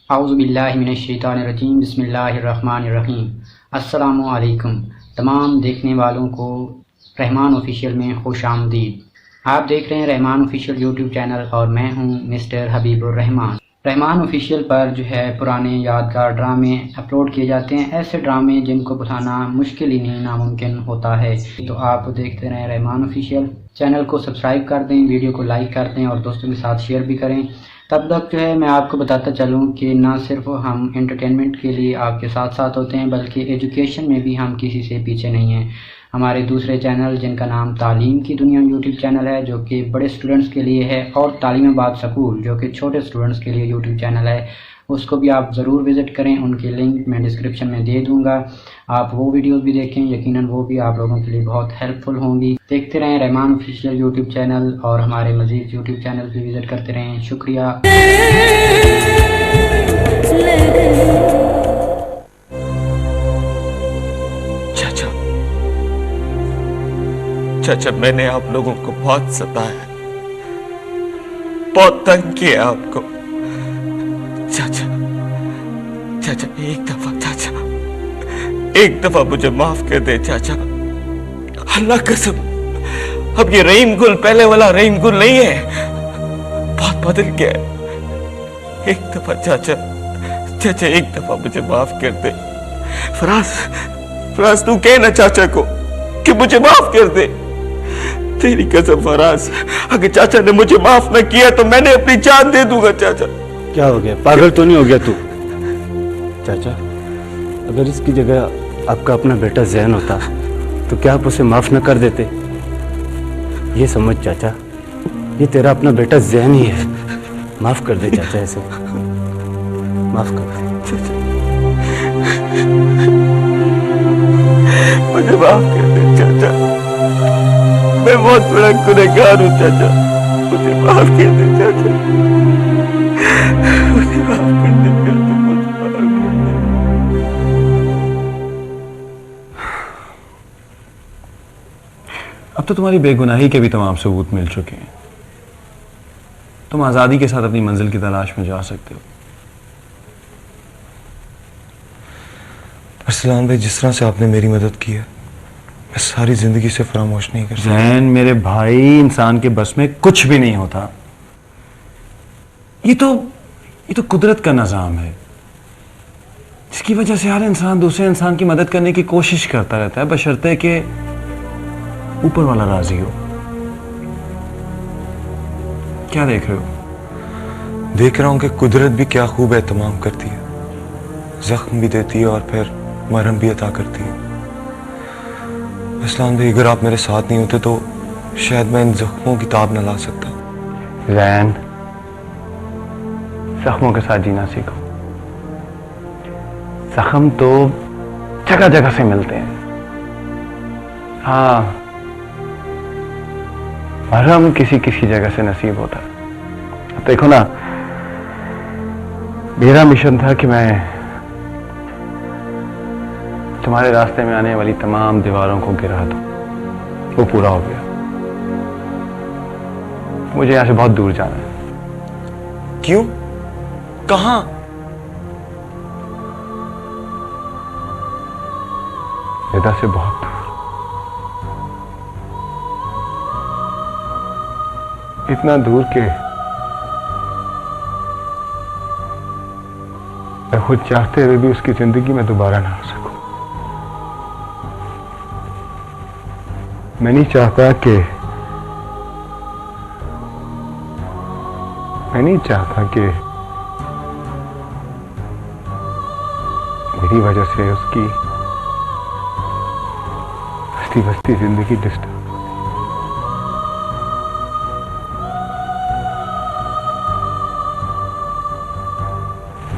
आऊज़ुबिल्लाहि मिनश्शैतानिर्रजीम बिस्मिल्लाहिर्रहमानिर्रहीम। अस्सलामु अलैकुम तमाम देखने वालों को रहमान ऑफिशियल में खुश आमदीद। आप देख रहे हैं रहमान ऑफिशियल यूट्यूब चैनल और मैं हूं मिस्टर हबीबुर रहमान। रहमान ऑफिशियल पर जो है पुराने यादगार ड्रामे अपलोड किए जाते हैं, ऐसे ड्रामे जिनको बुलाना मुश्किल ही नहीं नामुमकिन होता है। तो आप देखते रहें रहमान ऑफिशियल, चैनल को सब्सक्राइब कर दें, वीडियो को लाइक कर दें और दोस्तों के साथ शेयर भी करें। तब तक जो है मैं आपको बताता चलूँ कि ना सिर्फ हम एंटरटेनमेंट के लिए आपके साथ साथ होते हैं, बल्कि एजुकेशन में भी हम किसी से पीछे नहीं हैं। हमारे दूसरे चैनल जिनका नाम तालीम की दुनिया यूट्यूब चैनल है, जो कि बड़े स्टूडेंट्स के लिए है, और तालीमाबाद स्कूल जो कि छोटे स्टूडेंट्स के लिए यूट्यूब चैनल है, उसको भी आप ज़रूर विज़िट करें। उनकी लिंक मैं डिस्क्रिप्शन में दे दूँगा, आप वो वीडियोस भी देखें, यकीनन वो भी आप लोगों के लिए बहुत हेल्पफुल होंगी। देखते रहें रहमान ऑफिशियल यूट्यूब चैनल और हमारे मज़ीद यूट्यूब चैनल भी विज़िट करते रहें। शुक्रिया। चाचा, चाचा मैंने आप लोगों को बहुत सताया, बहुत तंग किया आपको। चाचा, चाचा एक दफा, चाचा एक दफा मुझे माफ कर दे चाचा। अल्लाह कसम, अब ये रहीम गुल पहले वाला रहीम गुल नहीं है, बहुत बदल गया है। एक दफा चाचा, चाचा एक दफा मुझे माफ कर दे। फराज, फराज तू कह ना चाचा को कि मुझे माफ कर दे। तेरी कसम फराज, अगर चाचा ने मुझे माफ न किया तो मैंने अपनी जान दे दूंगा। चाचा क्या हो गया, पागल तो नहीं हो गया तू? चाचा, अगर इसकी जगह आपका अपना बेटा ज़ैन होता तो क्या आप उसे माफ न कर देते? ये समझ चाचा, ये तेरा अपना बेटा ज़ैन ही है। माफ कर दे चाचा, ऐसे माफ कर दे। मुझे माफ कर दे चाचा, मैं बहुत बड़ा गुनहगार हूँ चाचा, मुझे माफ कर दे चाचा, मुझे माफ कर दे चाचा, मुझे माफ कर दे। अब तो तुम्हारी बेगुनाही के भी तमाम सबूत मिल चुके हैं। तुम आज़ादी के साथ अपनी मंजिल की तलाश में जा सकते हो। अरसलान भाई, जिस तरह से आपने मेरी मदद की है, मैं सारी जिंदगी से फरामोश नहीं कर सकता। ज़ैन मेरे भाई, इंसान के बस में कुछ भी नहीं होता। ये तो कुदरत का निज़ाम है, जिसकी वजह से हर इंसान दूसरे इंसान की मदद करने की कोशिश करता रहता है, बशर्ते कि ऊपर वाला राजी हो। क्या देख रहे हो? देख रहा हूं कि कुदरत भी क्या खूब एहतमाम करती है, जख्म भी देती है और फिर मरहम भी अता करती है। इस्लाम भाई, अगर आप मेरे साथ नहीं होते तो शायद मैं इन जख्मों की ताब न ला सकता। ज़ैन, जख्मों के साथ जीना सीखो। जख्म तो जगह जगह से मिलते हैं, हाँ, मरहम किसी किसी जगह से नसीब होता है। देखो ना, मेरा मिशन था कि मैं तुम्हारे रास्ते में आने वाली तमाम दीवारों को गिरा दूं, वो पूरा हो गया। मुझे यहां से बहुत दूर जाना है। क्यों? कहां? रिदा से बहुत दूर, इतना दूर के मैं खुद चाहते हुए भी उसकी जिंदगी में दोबारा ना आ सकूं। मैं नहीं चाहता कि मेरी वजह से उसकी हंसती बसती जिंदगी डिस्टर्ब।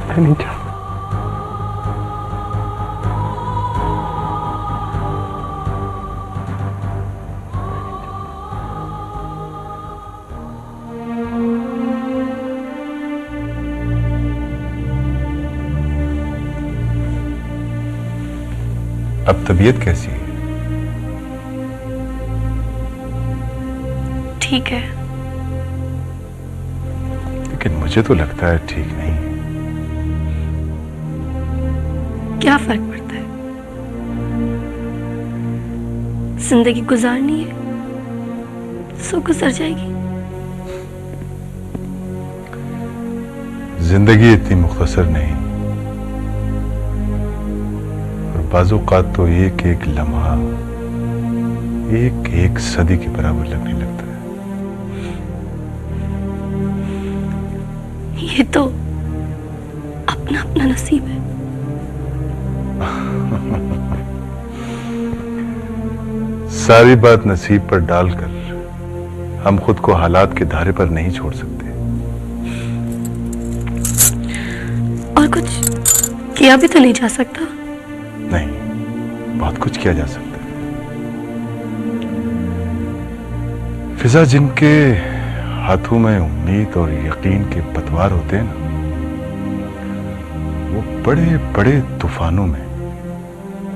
मैं नहीं चाहता। अब तबीयत कैसी है? ठीक है। लेकिन मुझे तो लगता है ठीक नहीं है। क्या फर्क पड़ता है? जिंदगी गुजारनी है, सो गुजर जाएगी। जिंदगी इतनी मुख्तसर नहीं, और बाज़-औक़ात तो एक एक लम्हा एक एक सदी के बराबर लगने लगता है। ये तो अपना अपना नसीब है। सारी बात नसीब पर डालकर हम खुद को हालात के धारे पर नहीं छोड़ सकते। और कुछ किया भी तो नहीं जा सकता। नहीं, बहुत कुछ किया जा सकता है। फिजा, जिनके हाथों में उम्मीद और यकीन के पतवार होते हैं ना, वो बड़े बड़े तूफानों में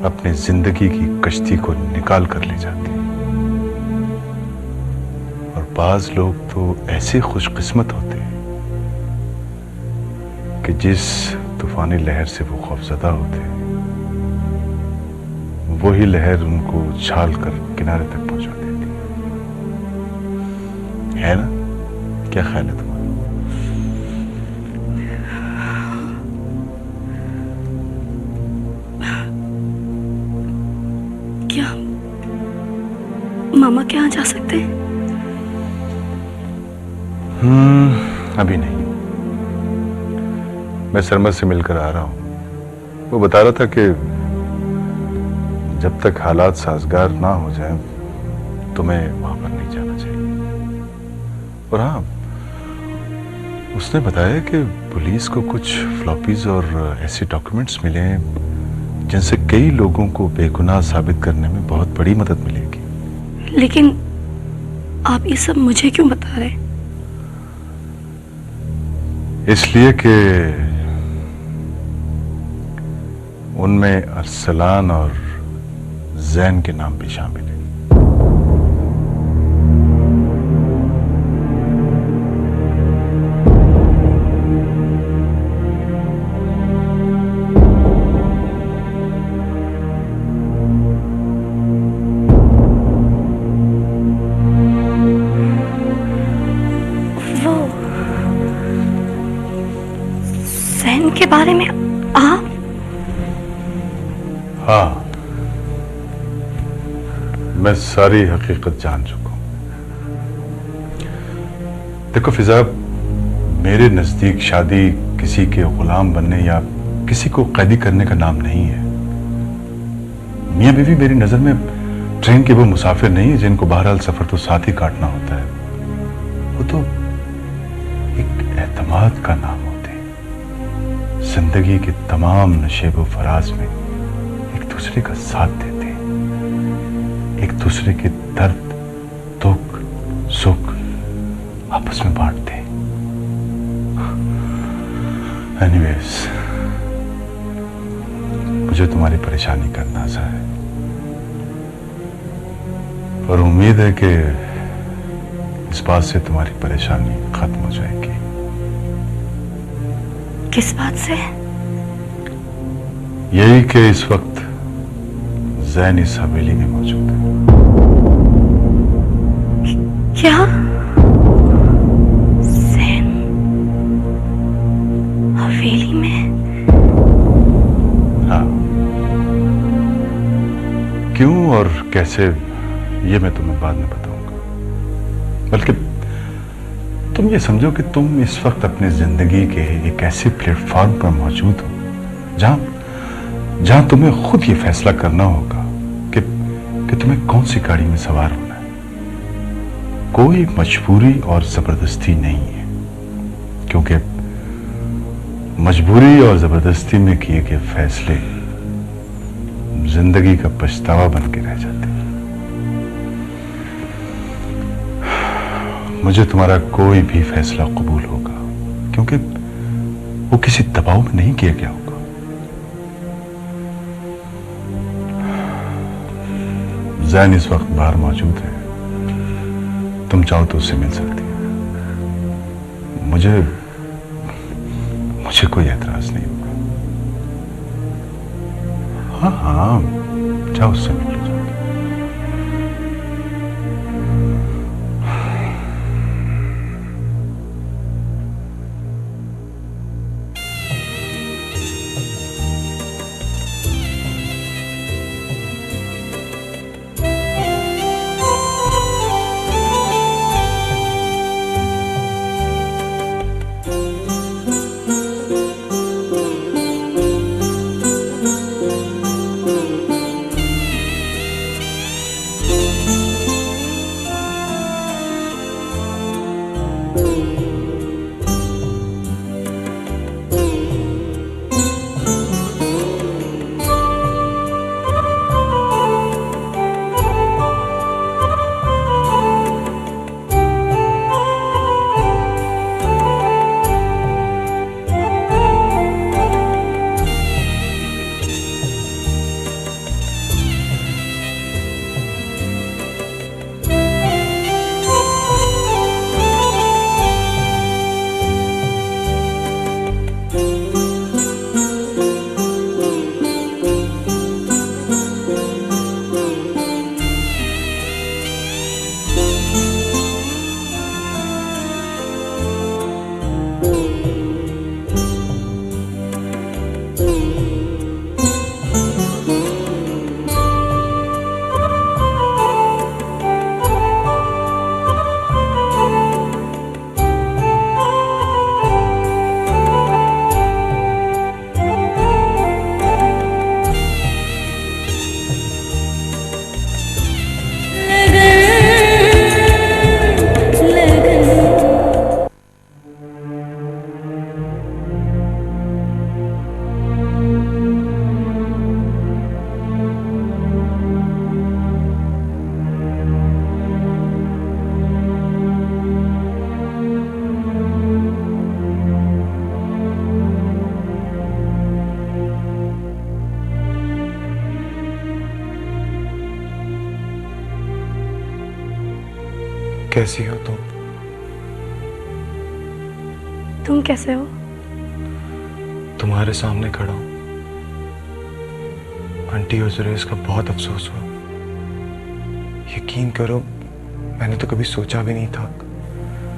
अपनी जिंदगी की कश्ती को निकाल कर ले जाते हैं। और बाज लोग तो ऐसे खुशकिस्मत होते हैं कि जिस तूफानी लहर से वो खौफजदा होते हैं, वही लहर उनको उछाल कर किनारे तक पहुंचा देती है ना? क्या ख्याल है तुम्हारा? क्या मामा के यहाँ जा सकते हैं? अभी नहीं। मैं सरमद से मिलकर आ रहा हूं। वो बता रहा था कि जब तक हालात साजगार ना हो जाएं, तुम्हें वहां पर नहीं जाना चाहिए। और हाँ, उसने बताया कि पुलिस को कुछ फ्लॉपीज और ऐसे डॉक्यूमेंट्स मिले हैं जिनसे कई लोगों को बेगुनाह साबित करने में बहुत बड़ी मदद मिलेगी। लेकिन आप ये सब मुझे क्यों बता रहे हैं? इसलिए कि उनमें अरसलान और जैन के नाम भी शामिल हैं। वो जैन के बारे में आप? हाँ, मैं सारी हकीकत जान चुका हूं। देखो फिजा, मेरे नजदीक शादी किसी के गुलाम बनने या किसी को कैदी करने का नाम नहीं है। मियां बीवी मेरी नजर में ट्रेन के वो मुसाफिर नहीं है जिनको बहरहाल सफर तो साथ ही काटना होता है। वो तो एक एतमाद का नाम होते हैं। जिंदगी के तमाम नशेब व फराज में एक दूसरे का साथ देते हैं, एक दूसरे के दर्द, दुख, सुख आपस में बांटते हैं। एनीवेज, मुझे तुम्हारी परेशानी का अंदाजा है और उम्मीद है कि इस बात से तुम्हारी परेशानी खत्म हो जाएगी। किस बात से? यही कि इस वक्त जैन इस हवेली में मौजूद है। क्या? जैन हवेली में? हाँ, क्यों और कैसे ये मैं तुम्हें बाद में बताऊंगा। बल्कि तुम ये समझो कि तुम इस वक्त अपनी जिंदगी के एक ऐसे प्लेटफॉर्म पर मौजूद हो जहां तुम्हें खुद ये फैसला करना होगा कि तुम्हें कौन सी गाड़ी में सवार होना है। कोई मजबूरी और जबरदस्ती नहीं है, क्योंकि मजबूरी और जबरदस्ती में किए गए फैसले जिंदगी का पछतावा बन के रह जाते हैं। मुझे तुम्हारा कोई भी फैसला कबूल होगा, क्योंकि वो किसी दबाव में नहीं किया गया होगा। जैन इस वक्त बाहर मौजूद है, तुम चाहो तो उससे मिल सकती है। मुझे कोई एतराज नहीं होगा। हाँ हाँ, जाओ उससे मिल लो जाके। कैसी हो तुम कैसे हो? तुम्हारे सामने खड़ा हूं। आंटी और सुरेश का बहुत अफसोस हुआ। यकीन करो, मैंने तो कभी सोचा भी नहीं था।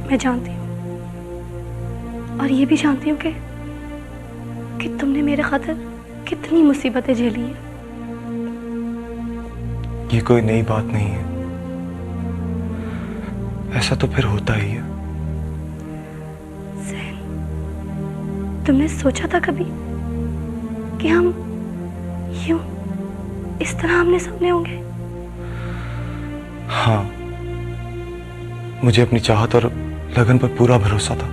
मैं जानती हूँ, और ये भी जानती हूँ कि तुमने मेरे खातिर कितनी मुसीबतें झेली हैं। ये कोई नई बात नहीं है, ऐसा तो फिर होता ही है। तुमने सोचा था कभी कि हम यूं इस तरह आमने सामने होंगे? हाँ, मुझे अपनी चाहत और लगन पर पूरा भरोसा था।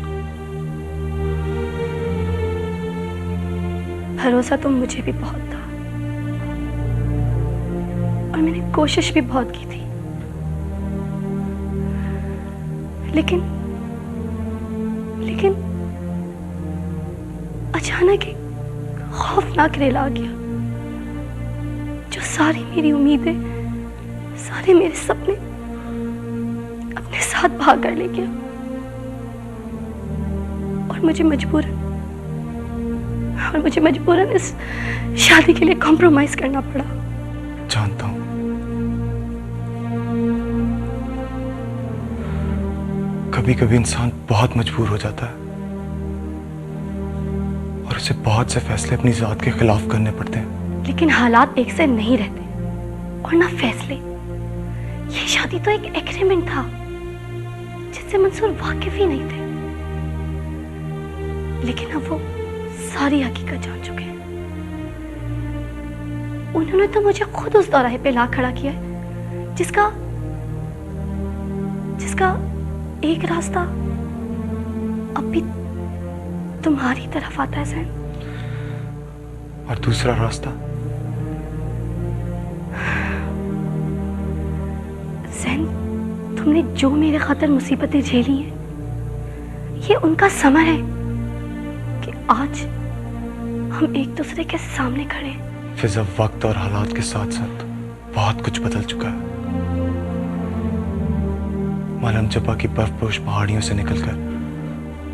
भरोसा तो मुझे भी बहुत था, और मैंने कोशिश भी बहुत की थी, लेकिन अचानक एक खौफनाक रेल आ गया, जो सारी मेरी उम्मीदें, सारे मेरे सपने अपने साथ भाग कर ले गया, और मुझे मजबूरन इस शादी के लिए कॉम्प्रोमाइज करना पड़ा। जानता हूं, कभी कभी इंसान बहुत मजबूर हो जाता है और उसे बहुत से फैसले अपनी जात के खिलाफ करने पड़ते हैं। लेकिन हालात एक से नहीं रहते, और ना फैसले। ये शादी तो एक एग्रीमेंट था जिससे मंसूर वाकिफ ही नहीं थे, लेकिन अब वो सारी हकीकत जान चुके हैं। उन्होंने तो मुझे खुद उस दौराहे पे ला खड़ा किया है जिसका एक रास्ता अब भी तुम्हारी तरफ आता है ज़ैन, और दूसरा रास्ता? ज़ैन, तुमने जो मेरे खातिर मुसीबतें झेली हैं, ये उनका समय है कि आज हम एक दूसरे के सामने खड़े हैं। फिजा, वक्त और हालात के साथ साथ बहुत कुछ बदल चुका है। मालम जब्बा की बर्फपोश पहाड़ियों से निकलकर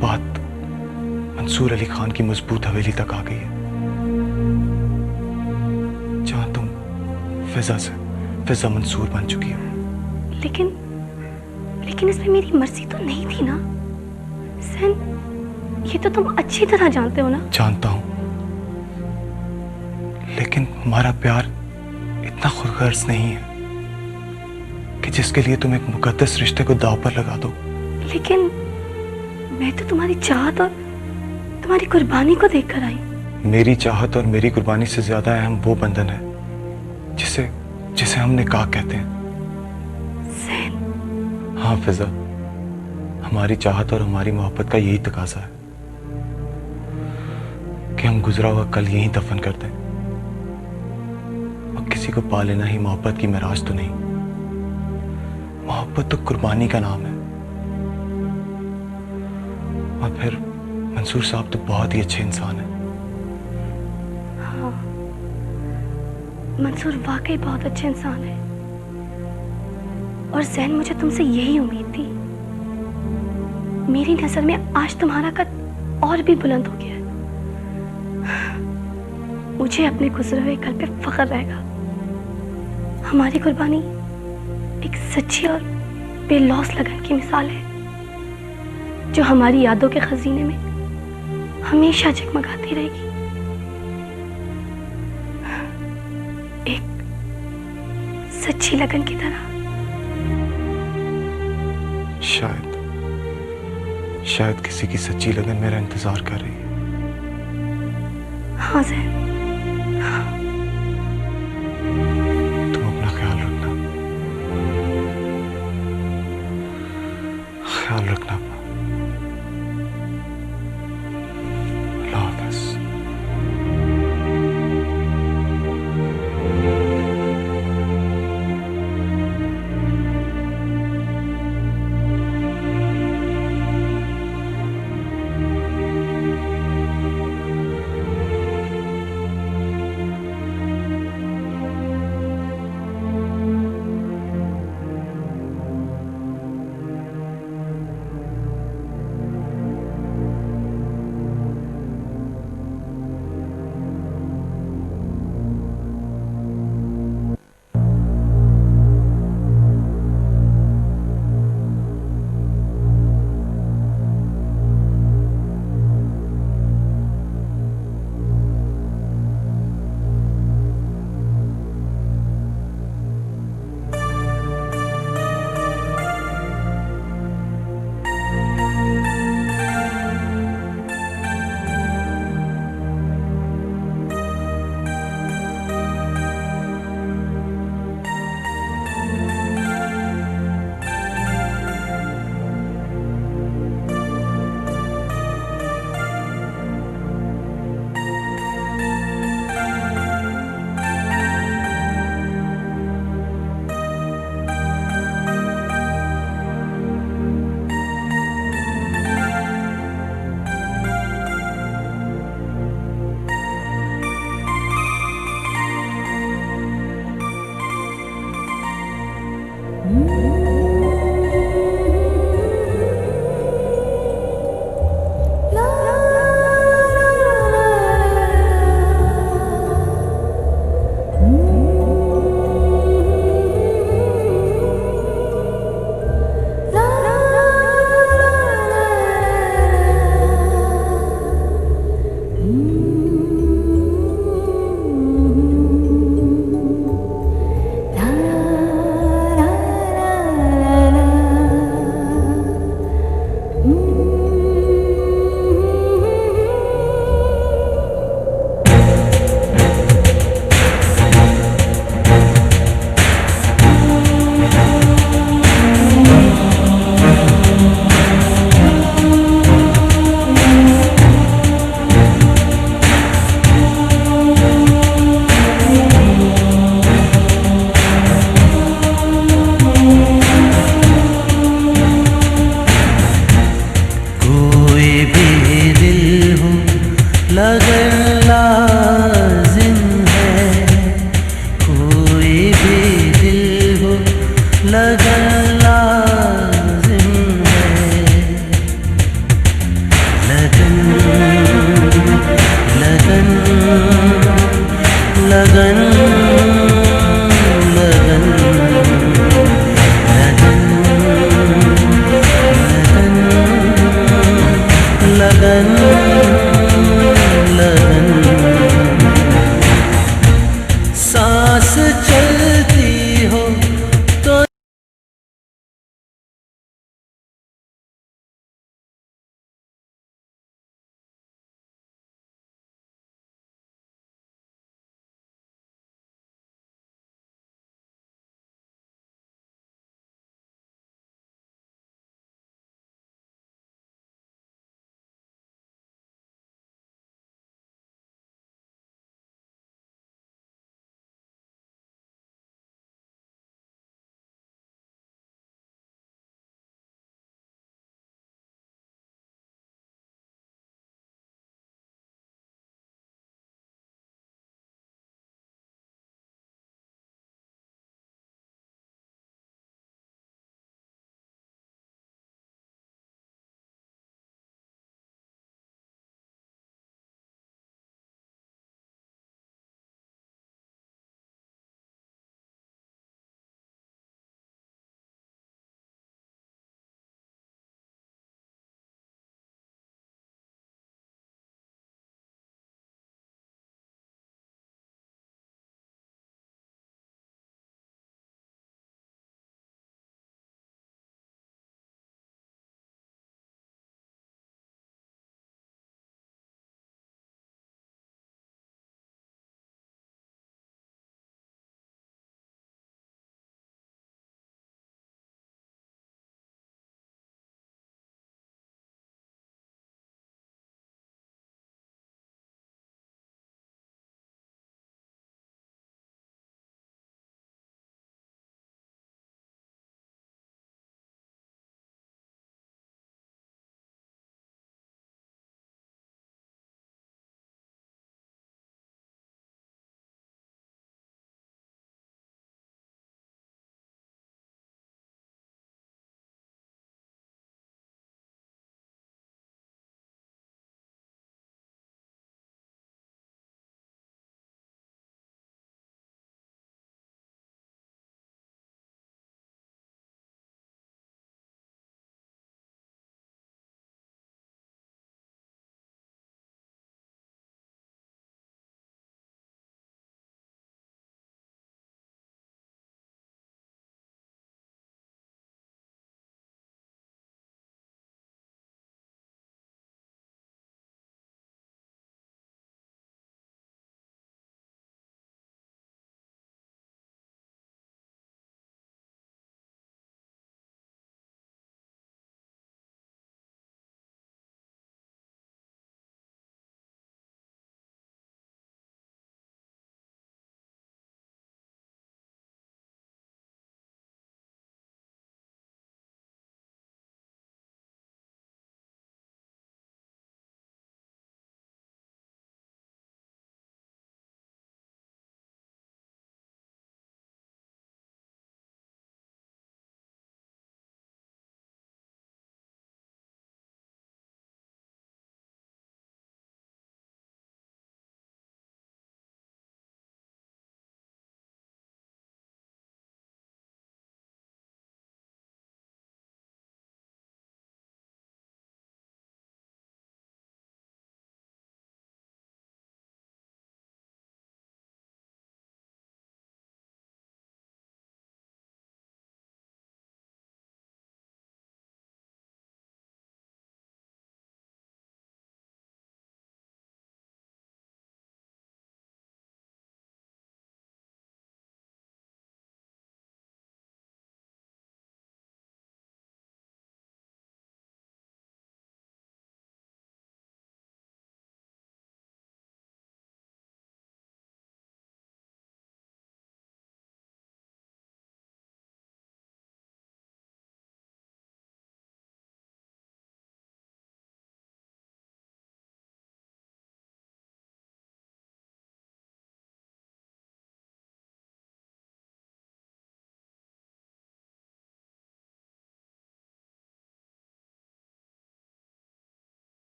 बात मंसूर अली खान की मजबूत हवेली तक आ गई है, फिजा मंसूर बन चुकी हो। लेकिन इसमें मेरी मर्जी तो नहीं थी ना जैन, ये तो तुम अच्छी तरह जानते हो ना। जानता हूं, लेकिन हमारा प्यार इतना खुदगर्ज नहीं है कि जिसके लिए तुम एक मुकद्दस रिश्ते को दांव पर लगा दो। लेकिन मैं तो तुम्हारी चाहत और तुम्हारी कुर्बानी को देखकर आई। मेरी चाहत और मेरी कुर्बानी से ज्यादा अहम वो बंधन है जिसे जिसे हम निकाह कहते हैं। जैन। हाँ फिजा, हमारी चाहत और हमारी मोहब्बत का यही तकाजा है कि हम गुजरा हुआ कल यहीं दफन कर दें। और किसी को पा लेना ही मोहब्बत की मेराज तो नहीं, मोहब्बत तो कुर्बानी का नाम है। और फिर मंसूर साहब तो बहुत ही अच्छे इंसान हैं। हाँ, मंसूर वाकई बहुत अच्छे इंसान है। और जैन, मुझे तुमसे यही उम्मीद थी। मेरी नजर में आज तुम्हारा कद और भी बुलंद हो गया है। मुझे अपने गुजरे हुए कल पे फख्र रहेगा। हमारी कुर्बानी एक सच्ची और बेलौस लगन की मिसाल है जो हमारी यादों के खजीने में हमेशा जगमगाती रहेगी। एक सच्ची लगन की तरह। शायद किसी की सच्ची लगन मेरा इंतजार कर रही है। हाँ जैन। तुम अपना ख्याल रखना, ख्याल रखना। अल्लाह हाफ़िज़। बदन